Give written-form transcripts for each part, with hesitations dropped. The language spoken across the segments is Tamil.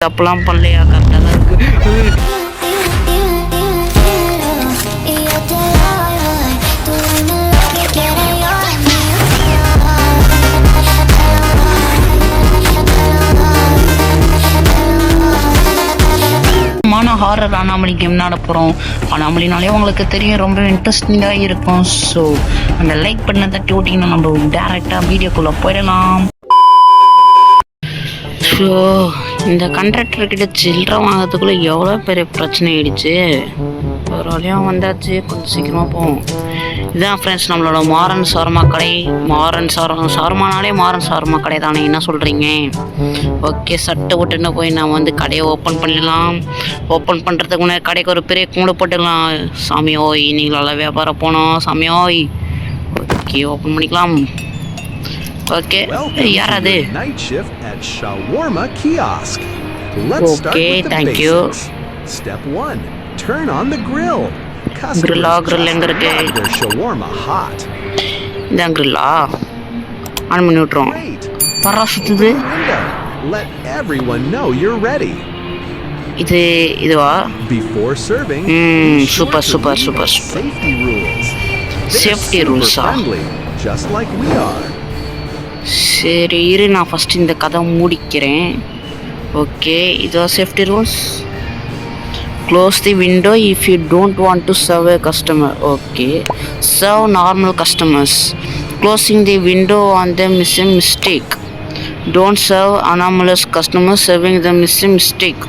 தப்புலாம் பண்ணலையா? கரெக்டாக தான் இருக்குது. ஹாரர் அனாமலி கேம் விளாட போகிறோம். அனாமலினாலே உங்களுக்கு தெரியும், ரொம்ப இன்ட்ரெஸ்டிங்காக இருக்கும். ஸோ அந்த லைக் பண்ண தட்டி ஓட்டிங்கன்னா நம்ம டேரெக்டாக வீடியோக்குள்ளே போயிடலாம். ஸோ இந்த கண்ட்ராக்டர்கிட்ட சில்லறை வாங்கிறதுக்குள்ளே எவ்வளோ பெரிய பிரச்சனை ஆகிடுச்சு. ஒரு வழியாக வந்தாச்சு, கொஞ்சம் சீக்கிரமாக போவோம். இதுதான் ஃப்ரெண்ட்ஸ் நம்மளோட மாறன் சார்மா கடை. சார்மானாலே மாறன் சார்மா கடை தானே, என்ன சொல்கிறீங்க? ஓகே, சட்டை ஓட்டுன்னு போய் நான் வந்து கடையை ஓப்பன் பண்ணிடலாம். ஓப்பன் பண்ணுறதுக்கு முன்னாடி கடைக்கு ஒரு பெரிய கூண்டு போட்டுடலாம். சாமியோய், நீங்களால வியாபாரம் போனோம் சாமியோய். ஓகே, ஓப்பன் பண்ணிக்கலாம். ஓகே, யார் அது? Okay, thank you. Step 1, turn on the grill. grill எங்க இருக்கு? இந்த grill-ஆ ஆன் பண்ணி விட்டுறோம். பரவா சுத்துது. Let everyone know you're ready. இதுவா? Before serving, super super super. safety rules. Safety ரூல்ஸா? Just like we are. சரி இரு, நான் ஃபஸ்ட் இந்த கதை மூடிக்கிறேன். ஓகே, இதுதான் safety rules. Close the window if you don't want to serve a customer. Okay, serve normal customers. Closing the window on them is a mistake. Don't serve anomalous customers. Serving them is a mistake.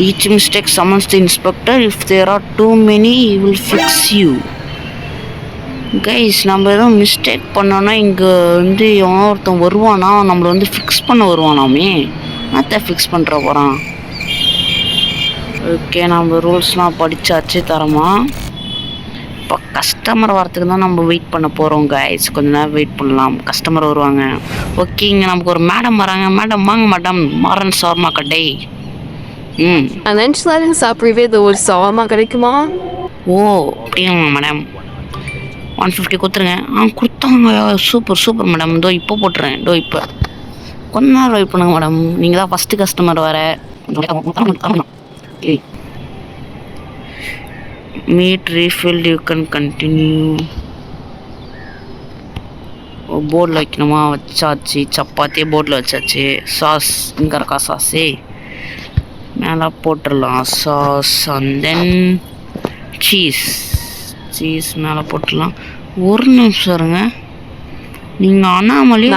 Each mistake summons the inspector. If there are too many, he will fix you. Guys, நம்ம எதுவும் மிஸ்டேக் பண்ணோன்னா இங்கே வந்து எவனோ ஒருத்தன் வருவானா, நம்மளை வந்து ஃபிக்ஸ் பண்ண வருவானாமே. என்னத்தை ஃபிக்ஸ் பண்ணுற போகிறான்? ஓகே, நம்ம ரூல்ஸ்லாம் படித்தாச்சு தரமா. இப்போ கஸ்டமர் வரத்துக்கு தான் நம்ம வெயிட் பண்ண போகிறோம் கைஸ். கொஞ்ச நேரம் வெயிட் பண்ணலாம், கஸ்டமர் வருவாங்க. ஓகே, இங்கே நமக்கு ஒரு மேடம் வராங்க. மேடம் வாங்க மேடம், மாறன் சார்மா கடை. சார்மா கிடைக்குமா? ஓ அப்படிங்களா மேடம்? 150 கொடுத்துருங்க. கொடுத்தாங்க. Super super madam. இதோ இப்போ போட்டுறேன். இப்போ கொஞ்ச நேரம் வெயிட் பண்ணுங்க மேடம், நீங்கள் தான் ஃபஸ்ட்டு கஸ்டமர் வர. Meet refill you can continue. போர்டில் வைக்கணுமா? வச்சாச்சு. சப்பாத்தியே போர்டில் வச்சாச்சு. சாஸ் இங்கே இருக்கா? சாஸே மேலே போட்டுடலாம். சாஸ் அண்ட் தென் சீஸ் மேலே போட்டுடலாம். ஒரு நிமிஷம் இருங்க, நீங்கள் அனாமலி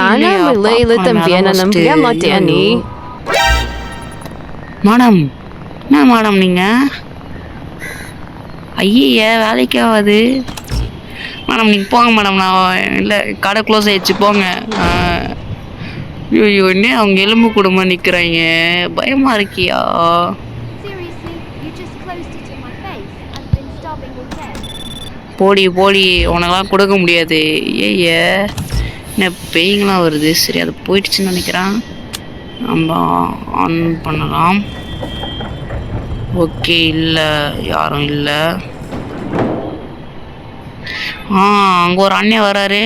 மேடம். என்ன மேடம் நீங்கள்? ஐய, வேலைக்கு ஆகாது மேடம். நீங்கள் போங்க மேடம். நான் இல்லை, கடை க்ளோஸ் ஆகிடுச்சு, போங்க. ஐயோ, என்ன அவங்க எலும்பு குடும்பம் நிற்கிறாங்க, பயமாக இருக்கியா? போடி உனக்கெல்லாம் கொடுக்க முடியாது. என்ன பேய்ங்களாம் வருது. சரி, அது போயிடுச்சுன்னு நினைக்கிறேன். நம்ம ஆன் பண்ணலாம். ஓகே, இல்லை, யாரும் இல்லை. அங்கே ஒரு அண்ணன் வராரு.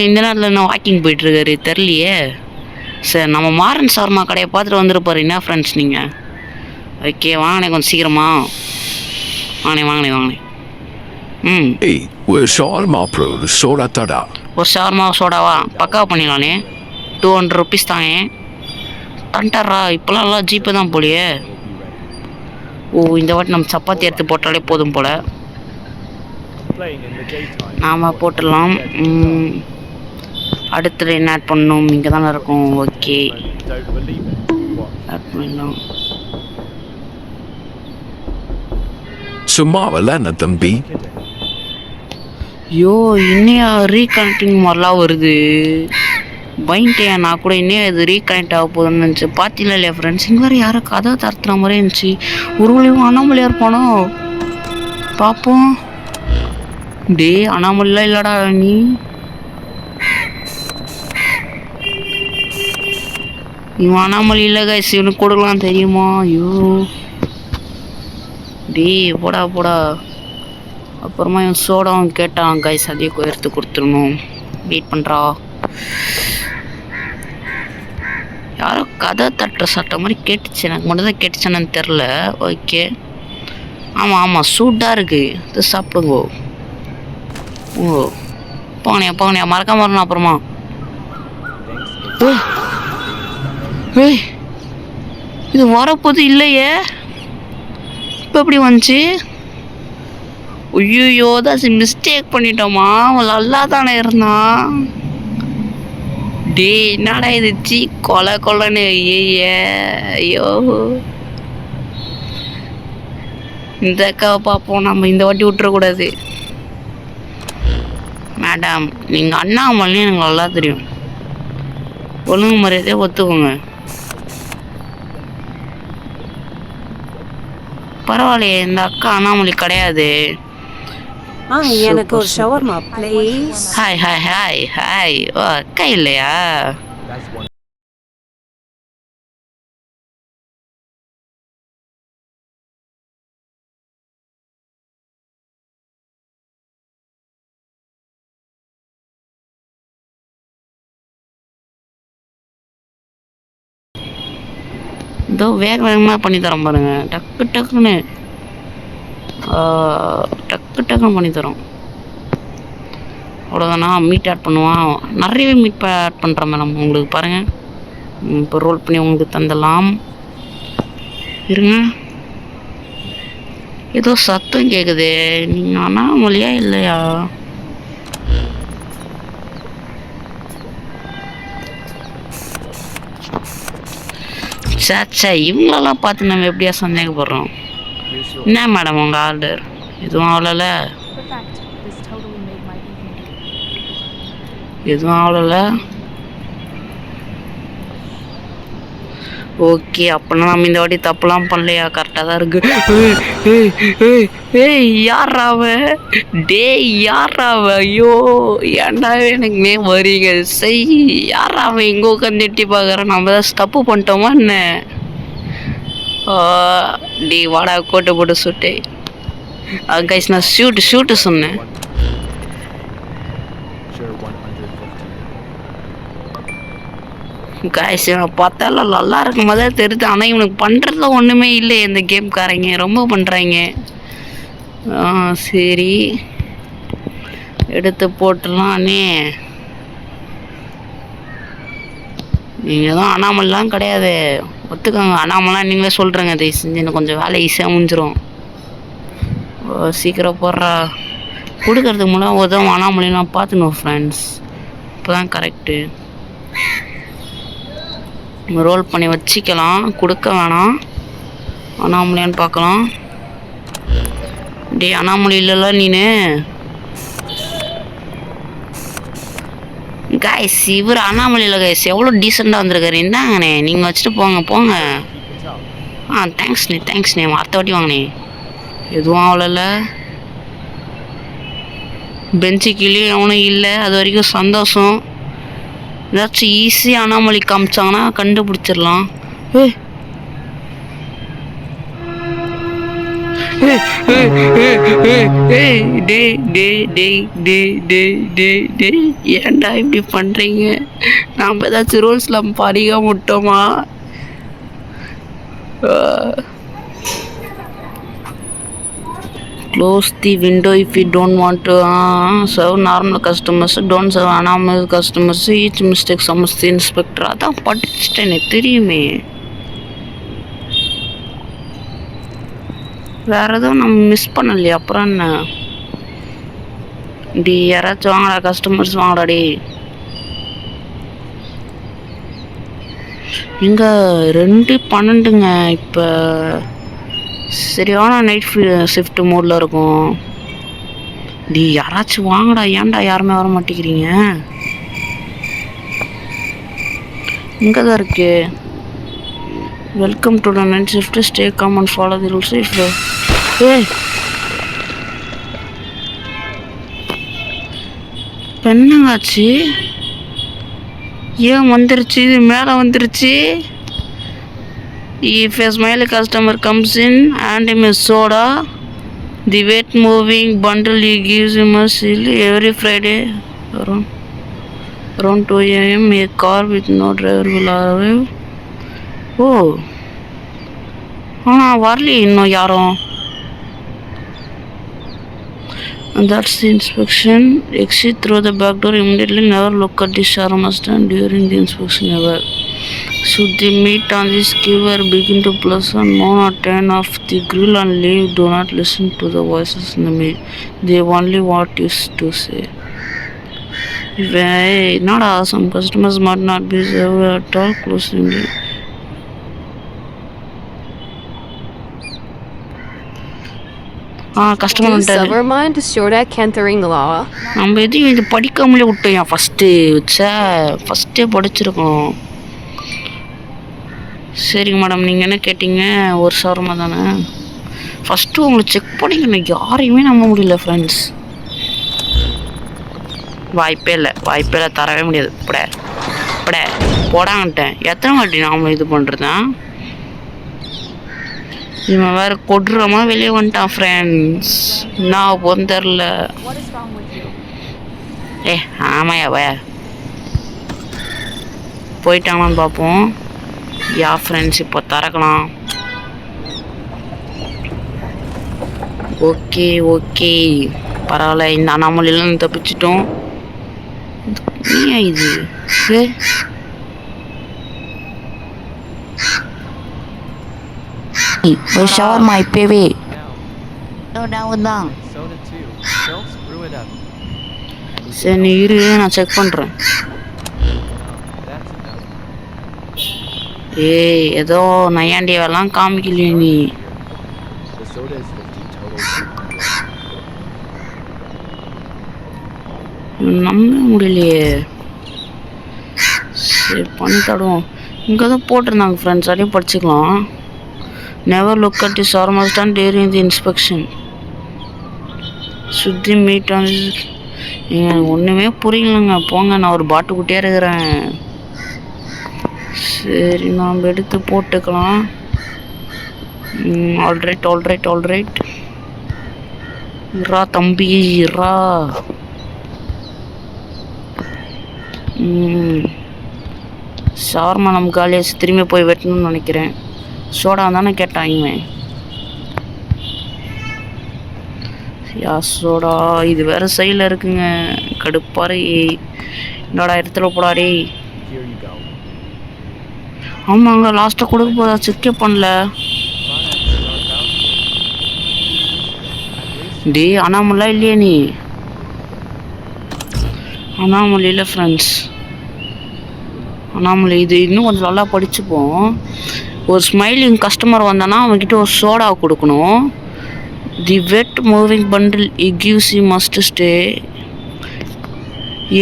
இந்த நேரத்தில் என்ன வாக்கிங் போயிட்டுருக்காரு தெரியலையே. சார், நம்ம மாறன் சார்மா கடையை பார்த்துட்டு வந்துருப்பாரு. என்ன ஃப்ரெண்ட்ஸ் நீங்கள்? ஓகே, வாங்கினே கொஞ்சம் சீக்கிரமா. வாங்கினே. ஒரு ஷார்மா சோடா. ஒரு ஷார்மா சோடாவா? பக்காவா பண்ணிடலானே. 200 ருபீஸ் தாங்க. தண்டாரா, இப்போலாம் எல்லாம் ஜிபே தான் போலியே. ஓ, இந்த வாட்டி நம்ம சப்பாத்தி எடுத்து போட்டாலே போதும் போல். நாம் போட்டுடலாம். அடுத்தது என்ன ஆட் பண்ணணும்? இங்கே தானே இருக்கும். ஓகே, ஆட் பண்ணிடலாம். சும்மாவல்ல தம்பி. ஐயோ, இன்னையா ரீகனெக்டிங் மாதிரிலாம் வருது. பயன்ட்டேன் நான் கூட. இன்னும் இது ரீகனெக்ட் ஆக போகுதுன்னு நினச்சி பார்த்தீங்களா இல்லையா ஃப்ரெண்ட்ஸ்? இங்கே வேறு யாரோ கதை தரத்துற மாதிரி இருந்துச்சு. ஒரு வழியும் அனாமலியாக இருப்பானோ பார்ப்போம். டே, அனாமலிலாம் இல்லைடா நீ. இவன் அனாமலி இல்லை கைஸ், இவனுக்கு கொடுக்கலாம் தெரியுமா? ஐயோ டே, போடா. அப்புறமா இவன் சோடாவும் கேட்டான் கைஸ், அதையும் எடுத்து கொடுத்துடணும். வெயிட் பண்ணுறா. யாரோ கதை தட்டுற சட்டை மாதிரி கேட்டுச்சு, எனக்கு மட்டும் தான் கேட்டுச்சானு தெரில. ஓகே, ஆமாம் ஆமாம், சூடாக இருக்குது, இது சாப்பிடுங்கோ. ஓ போங்கண்ணே மறக்காம வரணும் அப்புறமா. ஏய் இது வரப்போது இல்லையே, இப்போ எப்படி வந்துச்சு? ஐயோ தான் மிஸ்டேக் பண்ணிட்டோமா, அவன் நல்லா தானே இருந்தான். டே என்னடா இது, சி கொலைன்னு. ஐயோ இந்த அக்காவை பார்ப்போம், நம்ம இந்த வாட்டி விட்டுறக்கூடாது. மேடம் நீங்கள் அண்ணாமலையும் எனக்கு நல்லா தெரியும், ஒழுங்கு மரியாதையாக ஒத்துக்கோங்க. பரவாயில்லையே, இந்த அக்கா அண்ணாமலை கிடையாது. எனக்கு ஒரு shawarma please. Hi hi hi hi. ஓ அக்கா இல்லையா? இதோ வேகமாக பண்ணி தரோம் பாருங்க, டக்குன்னு பண்ணி தரோம். அவ்வளோதானா? மீட் ஆட் பண்ணுவான், நிறையவே மீட் ஆட் பண்ணுறோம் மேடம் உங்களுக்கு. பாருங்கள், இப்போ ரோல் பண்ணி உங்களுக்கு தந்துடலாம். இருங்க, ஏதோ சத்தம் கேட்குது, நீங்கள் அண்ணாமலையா இல்லையா? சாச்சா இவங்களெல்லாம் பார்த்து நம்ம எப்படியா சந்தேகப்படுறோம்? என்ன மேடம் உங்கள் ஆர்டர்? எதுவும் அவ்வளோல, எதுவும் அவ்வளோல. ஓகே, அப்படின்னா நம்ம இந்த வாட்டி தப்புலாம் பண்ணலையா? கரெக்டாக தான் இருக்கு. ஏய் யாராவ? டேய் யாராவ? ஐயோ ஏன்டா எனக்கு நேம் வரீங்க? சரி யாராவ இங்கே உட்காந்து எட்டி பார்க்குறேன், நம்ம தான் தப்பு பண்ணிட்டோமா என்ன? டே வாடா கோட்டை போட்டு சுட்டு. கைஸ் நான் ஷூட்டு சொன்னேன். கைஸ் பார்த்தாலும் நல்லா இருக்கும் போதே தெரியுது, ஆனால் இவனுக்கு பண்ணுறதுல ஒன்றுமே இல்லை இந்த கேம்காரங்க, ரொம்ப பண்ணுறாங்க. சரி எடுத்து போட்டுடலான்னே. நீங்கள் தான் அண்ணாமலாம் கிடையாது, ஒத்துக்கோங்க. அண்ணாமலாம் நீங்களே சொல்கிறேங்க, அதை செஞ்சு எனக்கு கொஞ்சம் வேலை ஈஸியாக முடிஞ்சிடும். சீக்கிரம் போடுறா. கொடுக்கறதுக்கு முன்னாடி உதவும் அண்ணாமலையெல்லாம் பார்த்துணும் ஃப்ரெண்ட்ஸ், இப்போ தான் கரெக்டு. ரோல் பண்ணி வச்சிக்கலாம், கொடுக்க வேணாம். அண்ணாமலையான்னு பார்க்கலாம். டே அண்ணாமலை இல்லைல்ல நீனு? கைஸ் இவர் அண்ணாமலையில் கைஸ் எவ்வளோ டீசெண்டாக வந்திருக்காரு. என்னங்கண்ணே நீங்கள் வச்சுட்டு போங்க. தேங்க்ஸ்ண்ணே அடுத்த வாட்டி வாங்கண்ணே. எதுவும் அவ்வளோல, பெஞ்சு கீழே எவனும் இல்லை, அது வரைக்கும் சந்தோஷம். ஏதாச்சும் ஈஸியாக அண்ணாமலை காமிச்சாங்கன்னா கண்டுபிடிச்சிடலாம். ஏன்டா இப்படி பண்ணுறீங்க? நாம் ஏதாச்சும் ரூல்ஸ்லாம் படிக்க முட்டோமா? Close the window if you don't want to serve normal customers. Don't serve anomalous customers. Each mistake summons the inspector. அதான் படிச்சுட்டேன், எனக்கு தெரியுமே. வேறு எதுவும் நம்ம மிஸ் பண்ணலையே, அப்புறம் என்ன? டி யாராச்சும் வாங்கடா, கஸ்டமர்ஸ் வாங்கடாடி. இங்கே 2:12ங்க இப்போ. சரியான நைட் ஷிஃப்ட் மோடில் இருக்கும். டி யாராச்சும் வாங்கடா, ஏன்டா யாருமே வர மாட்டேங்கிறீங்க? இங்கே தான் இருக்கு. Welcome to the night shift, stay calm and follow the rules. என்னங்காச்சு? ஏன் வந்துருச்சு? இது மேலே வந்துருச்சு. If a smiley customer comes in and him a soda, the weight moving bundle he gives him a seal. Every Friday around 2 a.m. a car with no driver will arrive ஓ ஆனால் வரலையே இன்னும் யாரும். That's the inspection. Exit through the back door immediately. Never look at the shawarma stand during the inspection ever. Should the meat on the skewer begin to plus and moan or turn off the grill and leave, do not listen to the voices in the meat. They only what is to say. Not some customers might not be served at all closely. Customer Do வந்துட்டாரு. shawarma and soda cantaring law? நம்ம எதையும் இது படிக்காமலே விட்டோம். ஃபஸ்ட்டே படிச்சிருக்கோம். சரிங்க மேடம், நீங்கள் என்ன கேட்டீங்க? ஒரு ஷவர்மா தானே. ஃபஸ்ட்டு உங்களை செக் பண்ணிக்கணும். யாரையுமே நம்ப முடியல ஃப்ரெண்ட்ஸ். வாய்ப்பே இல்லை, தரவே முடியாது. போடாங்கட்டேன். எத்தனை வாட்டி நாம இது பண்ணுறதான். இவன் வேறு கொட்றமா வெளியே வந்துட்டான் ஃப்ரெண்ட்ஸ். நான் போன்னு தெரில. ஆமாயா வய போயிட்டாங்களான்னு பார்ப்போம். யா ஃப்ரெண்ட்ஸ், இப்போ திறக்கலாம். ஓகே பரவாயில்ல. இந்த அண்ணாமலையிலாம் தப்பிச்சிட்டோம். ஏன் இது ஒரு ஷவர்மா இப்பவே தான். சரி நீ இரு, நான் செக் பண்ணுறேன். ஏதோ நையாண்டியெல்லாம் காமிக்கலையே நீ. நம்ப முடியலையே. சரி பண்ணி தடுவோம். இங்கே தான் போட்டிருந்தாங்க ஃப்ரெண்ட்ஸ், அப்படியே படிச்சுக்கலாம். Never look at the shawarma stand during the inspection. சுத்தி மீட் ஆன். ஒன்றுமே புரியலங்க. போங்க, நான் ஒரு பாட்டுக்குட்டியாக இருக்கிறேன். சரி நாம் எடுத்து போட்டுக்கலாம். ஆல்ரைட். இரா தம்பி இரா. ஷவர்மா நம்ம காலியாச்சு. திரும்பி போய் வெட்டணும்னு நினைக்கிறேன். சோடா தானே கேட்டான் இவன். சோடா இது வேற சைடில் இருக்குங்க. கடுப்பாரு. என்னோட இடத்துல போடாரே. ஆமாங்க, லாஸ்ட்டாக கொடுக்க போதா செக்கே பண்ணல. அண்ணாமலை இல்லையே நீ. அண்ணாமலை இல்லை ஃப்ரெண்ட்ஸ். அண்ணாமலை இது இன்னும் கொஞ்சம் நல்லா படிச்சுப்போம். ஒரு ஸ்மைலிங் கஸ்டமர் வந்தானா அவன்கிட்ட ஒரு சோடா கொடுக்கணும். The wet moving bundle gives you must stay.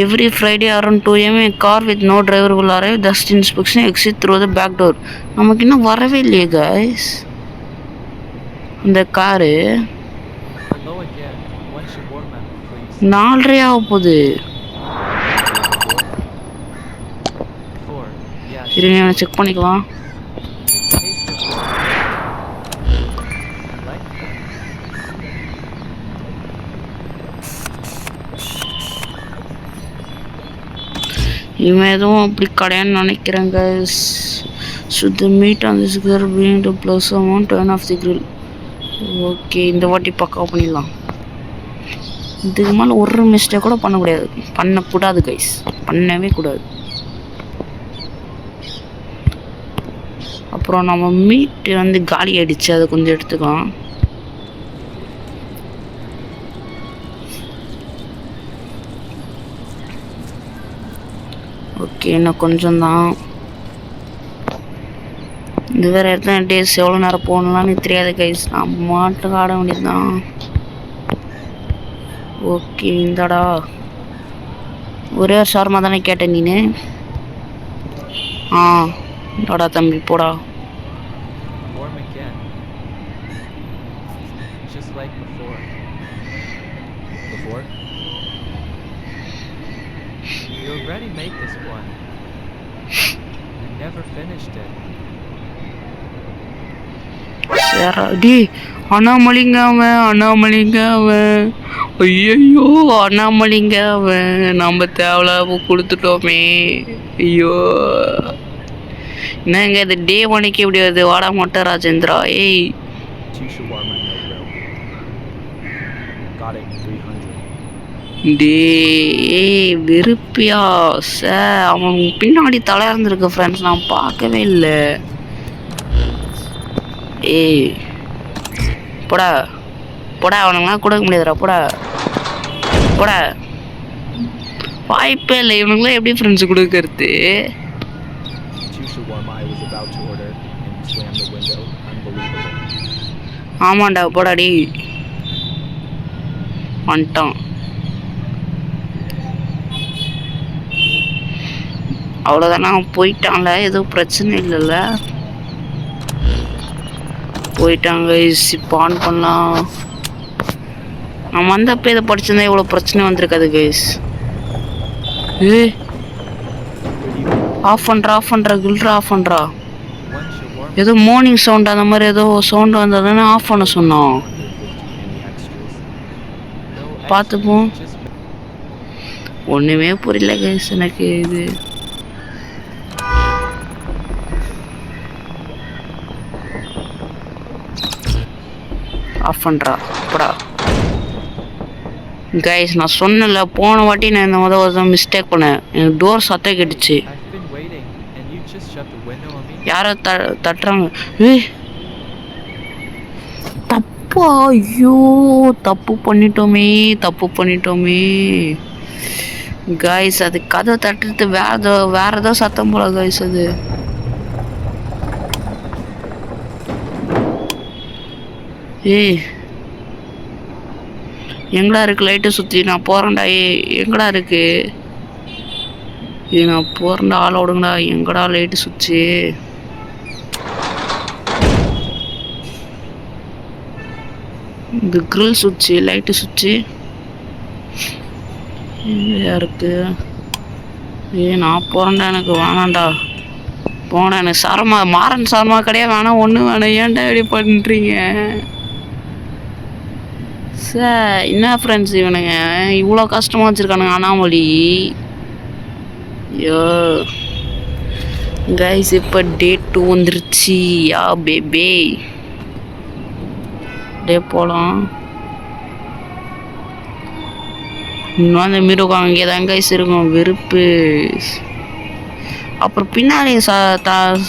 Every Friday around 2 AM a car with no driver will arrive. Dust inspection, exit through the back door. நமக்கு இன்னும் வரவே இல்லையே கைஸ் அந்த காரு. 4:30 ஆக போகுது. இருங்க செக் பண்ணிக்கலாம். இவன் எதுவும் அப்படி கிடையான்னு நினைக்கிறேங்க. சுத்த மீட் அந்த சிக்கர் பீங் to plus amount turn off the grill. Okay, இந்த வாட்டி பக்கா பண்ணிடலாம். இதுக்கு மேலே ஒரு மிஸ்டேக் கூட பண்ணக்கூடாது கைஸ். பண்ணவே கூடாது. அப்புறம் நம்ம மீட் வந்து காலி ஆகிடுச்சு, அதை கொஞ்சம் எடுத்துக்கலாம். ஓகே, இன்னும் கொஞ்சம் தான். இது வேறு எத்தனை டேஸ் எவ்வளோ நேரம் போகணும்லான்னு தெரியாது கைஸ். நான் மாட்டுக்கு ஆட வேண்டியது தான். ஓகே, இந்தாடா ஒரே ஒரு ஷவர்மா தானே கேட்டேன் நீனு. இந்தாடா தம்பி போடா. You already made this one. You never finished it. டி அண்ணாமலிங்க அவன். ஐயோ அண்ணாமலிங்க அவன். நம்ம தேவையில்லாம கொடுத்துட்டோமே. ஐயோ என்னங்க இது டே 1க்கு இப்படி வருது? வாடா மொட்டை ராஜேந்திரா. ஏய் 2 shawarma, no grill. Got it, 300. டே ஏய் வெறுப்பியா அவன் பின்னாடி தலை இருந்திருக்கு ஃப்ரெண்ட்ஸ், நான் பார்க்கவே இல்லை. ஏய் போடா போடா, அவனுங்களாம் கொடுக்க முடியாதுடா, போடா போடா. வாய்ப்பே இல்லை, இவனுங்களாம் எப்படி ஃப்ரெண்ட்ஸ் கொடுக்கறது? 2 shawarma I was about to order and slammed the window. Unbelievable. ஆமாண்டா போடாடி. வந்துட்டான். அவ்வளோதானா, போயிட்டான்ல, எதுவும் பிரச்சனை இல்லைல்ல. போயிட்டாங்க. இப்போ ஆன் பண்ணலாம். நான் வந்தப்போ இதை படிச்சிருந்தா இவ்வளோ பிரச்சனை வந்திருக்காது கைஸ். ஏ ஆஃப் பண்ணுறா கில்ட்ரா ஆஃப் பண்ணுறா. One shawarma, ஏதோ மார்னிங் சவுண்ட் அந்த மாதிரி ஏதோ சவுண்டு வந்ததுன்னு ஆஃப் பண்ண சொன்னோம். 150. Any extras? No பார்த்துப்போம். extras, just ஒன்றுமே புரியல கைஸ் எனக்கு இது. ஆஃப் பண்ணுறா போடா. கைஸ் நான் சொன்னல, போன வாட்டி நான் இந்த முதல் மிஸ்டேக் பண்ணேன். எனக்கு டோர் சத்தம் கேட்டுச்சு. I've been waiting and you just shut the window on me. யாரோ தட்டுறாங்க. ஏய் தப்பா, ஐயோ தப்பு பண்ணிட்டோமே. கைஸ் அது கதை தட்டுறது வேற ஏதோ சத்தம் போல கைஸ். அது ஏய் எங்கடா இருக்கு லைட்டை சுற்றி? நான் போகிறேன்டா. எங்கடா இருக்கு? நான் போகிறேன்டா, ஆளை விடுங்கடா. எங்கடா லைட்டு சுவிட்சு? இந்த கிரில் சுவிட்சு, லைட்டு சுவிட்சு எங்கேயா இருக்கு? நான் போகிறேன்டா, எனக்கு வேணாண்டா. போனேன். எனக்கு மாறன் சரமா கிடையாது, வேணாம் ஒன்று வேணாம். ஏன்டா இப்படி பண்ணுறீங்க சார்? என்ன ஃப்ரெண்ட்ஸ் இவனுங்க இவ்வளோ கஷ்டமாக வச்சுருக்கானுங்க அனாமலி. ஐயோ கைஸ் இப்போ டே 2 வந்துருச்சு. யா பேபே டே போகலாம். இன்னும் அந்த மிருகம் அங்கே தான் கைஸ் இருக்கும். வெறுப்பு. அப்புறம் பின்னாடி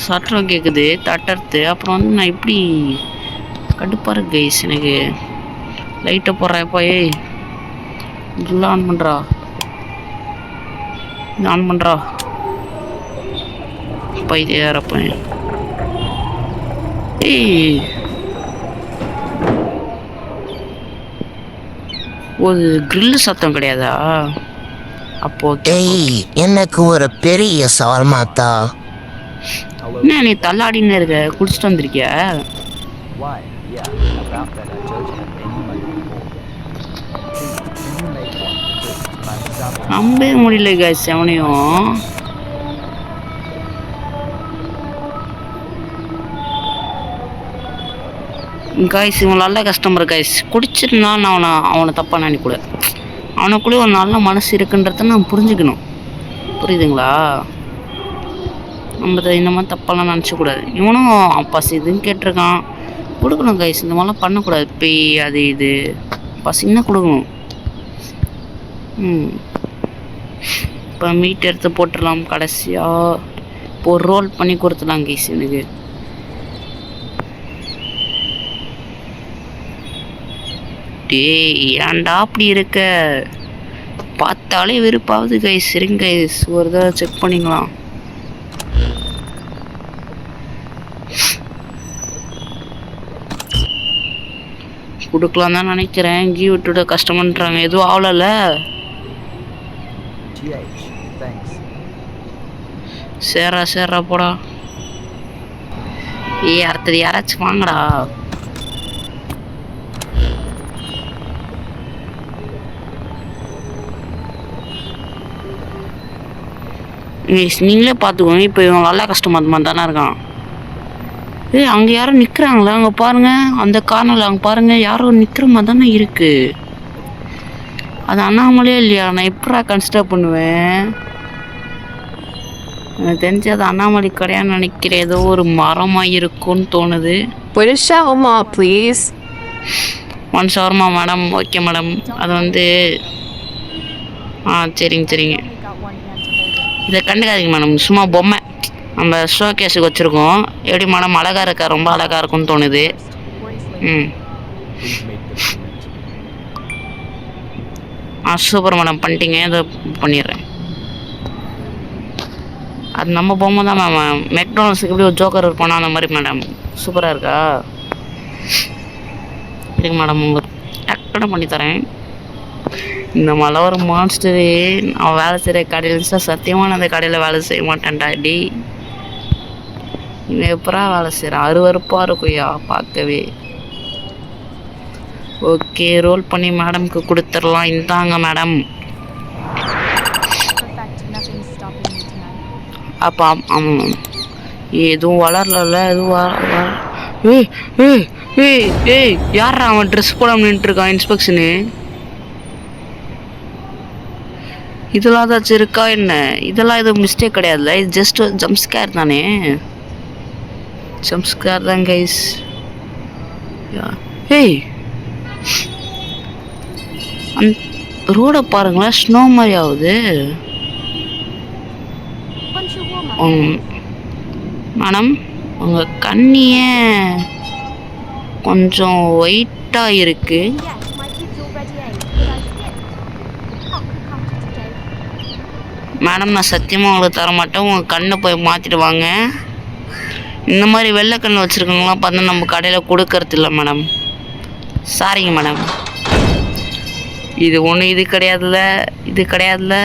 சட்டம் கேட்குது தட்டுறது. அப்புறம் வந்து நான் இப்படி கடுப்பாரு கைஸ் எனக்கு. லைட்டை போடுறேன் இப்போ. ஏய் இதெல்லாம் ஆன் பண்ணுறா பைத்தியாரப்ப. ஏய் ஒரு கிரில் சத்தம் கிடையாதா அப்போ? ஏய் எனக்கு ஒரு பெரிய சவர்மாத்தா. என்ன நீ தள்ளாடின்னு இருக்க? குடிச்சிட்டு வந்திருக்கியா? Why? Yeah, about that I don't have any money anymore. Can you make one? Please, I'm stopping. நம்பவே முடியல கைஸ் எவனையும். கைஸ் இவன் நல்ல கஸ்டமர் கைஸ். குடிச்சிருந்தான் அவனை தப்பாக நினைக்கூட. அவனுக்குள்ளே ஒரு நல்ல மனசு இருக்குன்றத நான் புரிஞ்சுக்கணும். புரியுதுங்களா? நம்ம இந்த மாதிரி தப்பெல்லாம் நினச்சக்கூடாது. இவனும் பசிதுன்னு கேட்டிருக்கான், கொடுக்கணும் கைஸ். இந்த மாதிரிலாம் பண்ணக்கூடாது. பேய் அது இது பசின்னா கொடுக்கணும். இப்போ மீட் எடுத்து போட்டுடலாம் கடைசியாக. இப்போ ஒரு ரோல் பண்ணி கொடுத்துடலாம் கைஸ் எனக்கு. டேய் ஏன்டா அப்படி இருக்க? பார்த்தாலே வெறுப்பாவது கைஸ். சரிங்க கைஸ், ஒரு தடவை செக் பண்ணிக்கலாம். கொடுக்கலாம் தான் நினைக்கிறேன். கீ விட்டுட கஷ்டமன்றாங்க. எதுவும் ஆகலல்ல? TH, thanks. சேர்றா போடா. அடுத்தது யாராச்சும் வாங்கடா. நீங்களே பார்த்துக்கோங்க. இப்போ இவன் நல்லா கஸ்டமர் மாதிரி தானே இருக்கான். அங்கே யாரும் நிற்கிறாங்களா? அங்கே பாருங்க, அந்த கார்னரில் அங்கே பாருங்க, யாரோ நிற்கிற மாதிரி தானே இருக்கு. அது அண்ணாமலையே இல்லையா? நான் எப்படா கன்சிடர் பண்ணுவேன்? எனக்கு தெரிஞ்சு அது அண்ணாமலை கடையான்னு நினைக்கிறேன். ஏதோ ஒரு மரமாக இருக்கும்னு தோணுது. With a shawarma, please. 1 shawarma madam. Okay madam. அது வந்து சரிங்க. இதை கண்டுக்காதீங்க மேடம், சும்மா பொம்மை. நம்ம ஷோ கேஸுக்கு வச்சுருக்கோம். எப்படி மேடம் அழகாக இருக்கா? ரொம்ப அழகாக இருக்கும்னு தோணுது. சூப்பர் மேடம், பண்ணிட்டீங்க. இதை பண்ணிடுறேன். அது நம்ம பொம்மை தான் மேம். மெக்டானல்ஸுக்கு எப்படி ஒரு ஜோக்கர் இருப்பானா அந்த மாதிரி மேடம். சூப்பராக இருக்கா? சரிங்க மேடம், உங்களுக்கு டக்குன்னு பண்ணித்தரேன். இந்த மழை ஒரு மான்ஸ்டரு. அவன் வேலை செய்கிற கடையில் சத்தியமாக நான் அந்த கடையில் வேலை செய்ய மாட்டேன்டா. டி இவன் எப்பரா வேலை செய்கிறான்? அருவருப்பாக இருக்குயா பார்க்கவே. ஓகே, ரோல் பண்ணி மேடம்க்கு கொடுத்துடலாம். இந்தாங்க மேடம். அப்போ ஆமாம், எதுவும் வளரல. எதுவும் ஏய் யாரா அவன் ட்ரெஸ் போடாமல் நின்றுருக்கான்? இன்ஸ்பெக்ஷனு இதெல்லாம் ஏதாச்சும் இருக்கா என்ன? இதெல்லாம் எதுவும் மிஸ்டேக் கிடையாதுல்ல. இது ஜஸ்ட் ஜம்ப் ஸ்கேர் தானே. ஜம்ப் ஸ்கேர் தான் கைஸ். ஏய் ரோடை பாருங்களேன், ஸ்னோ மாதிரி ஆகுது. மேடம், உங்கள் கண்ணிய கொஞ்சம் ஒயிட்டாக இருக்கு. மேடம், நான் சத்தியமாக உங்களுக்கு தர மாட்டேன். உங்கள் கண்ணை போய் மாற்றிட்டு வாங்க. இந்த மாதிரி வெள்ளை கண் வச்சுருக்கவங்களாம் பார்த்தா நம்ம கடையில் கொடுக்கறது இல்லை மேடம். சாரிங்க மேடம். இது ஒன்று இது கிடையாதுல்ல.